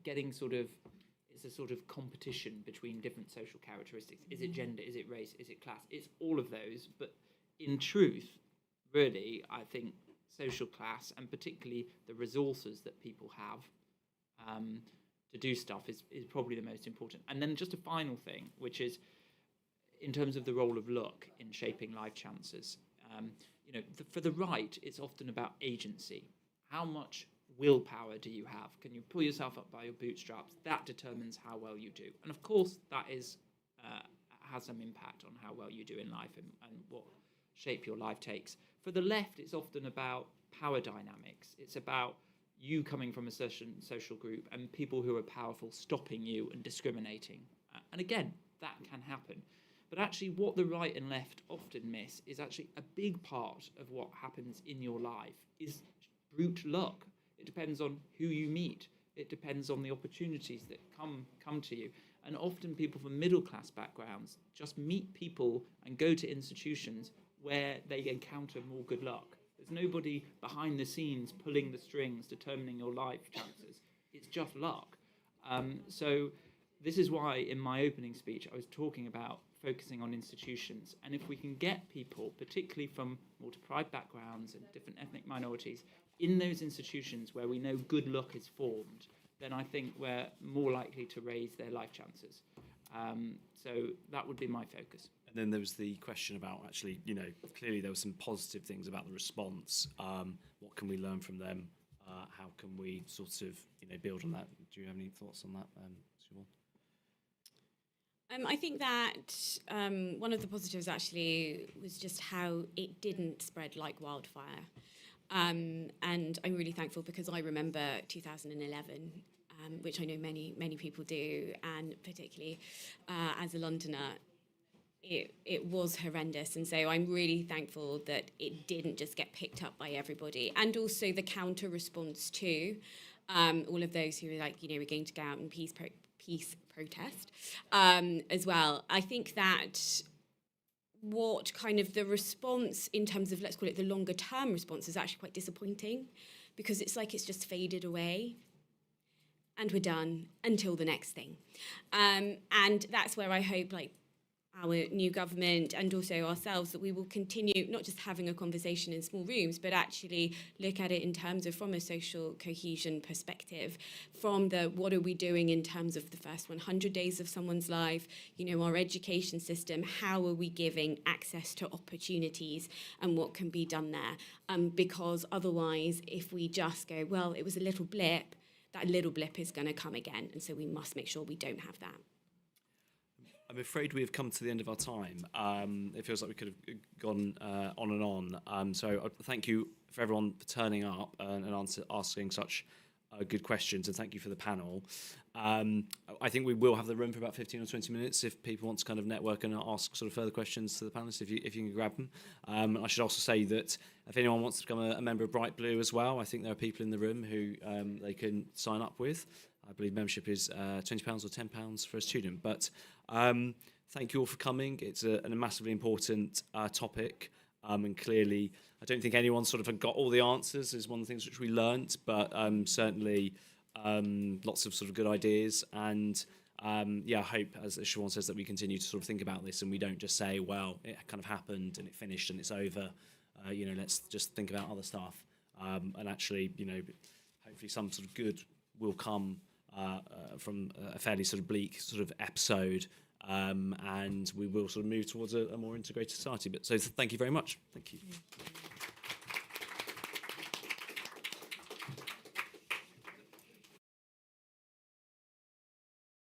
getting it's a sort of competition between different social characteristics. Is it gender? Is it race? Is it class? It's all of those. But in truth, really, I think social class, and particularly the resources that people have to do stuff, is probably the most important. And then just a final thing, which is in terms of the role of luck in shaping life chances. For the right, it's often about agency. How much willpower do you have? Can you pull yourself up by your bootstraps? That determines how well you do. And of course, that has some impact on how well you do in life and what shape your life takes. For the left, it's often about power dynamics. It's about you coming from a certain social group and people who are powerful stopping you and discriminating. And again, that can happen. But actually what the right and left often miss is actually a big part of what happens in your life is brute luck. It depends on who you meet. It depends on the opportunities that come to you. And often people from middle class backgrounds just meet people and go to institutions where they encounter more good luck. There's nobody behind the scenes pulling the strings, determining your life chances. It's just luck. So this is why in my opening speech I was talking about focusing on institutions. And if we can get people, particularly from more deprived backgrounds and different ethnic minorities, in those institutions where we know good luck is formed, then I think we're more likely to raise their life chances. So that would be my focus. And then there was the question about actually, clearly there were some positive things about the response. What can we learn from them? How can we sort of, build on that? Do you have any thoughts on that, Siobhan? I think that one of the positives actually was just how it didn't spread like wildfire. And I'm really thankful because I remember 2011, which I know many people do, and particularly as a Londoner, it was horrendous. And so I'm really thankful that it didn't just get picked up by everybody. And also the counter response to all of those who were like, we're going to go out and peace protest as well. I think that what kind of the response in terms of, let's call it the longer term response, is actually quite disappointing, because it's like it's just faded away and we're done until the next thing. And that's where I hope our new government and also ourselves, that we will continue not just having a conversation in small rooms, but actually look at it in terms of from a social cohesion perspective, from the what are we doing in terms of the first 100 days of someone's life, our education system, how are we giving access to opportunities and what can be done there. Because otherwise, if we just go, well, it was a little blip, that little blip is going to come again. And so we must make sure we don't have that. I'm afraid we have come to the end of our time. It feels like we could have gone on and on. So thank you for everyone for turning up and asking such good questions, and thank you for the panel. I think we will have the room for about 15 or 20 minutes if people want to kind of network and ask sort of further questions to the panelists, if you can grab them. I should also say that if anyone wants to become a member of Bright Blue as well, I think there are people in the room who they can sign up with. I believe membership is £20 or £10 for a student. But thank you all for coming. It's a massively important topic. And clearly, I don't think anyone sort of got all the answers, is one of the things which we learnt. But certainly, lots of sort of good ideas. And I hope, as Siobhan says, that we continue to sort of think about this and we don't just say, well, it kind of happened and it finished and it's over. Let's just think about other stuff. And actually, hopefully some sort of good will come from a fairly sort of bleak sort of episode, and we will sort of move towards a more integrated society. But so thank you very much. Thank you.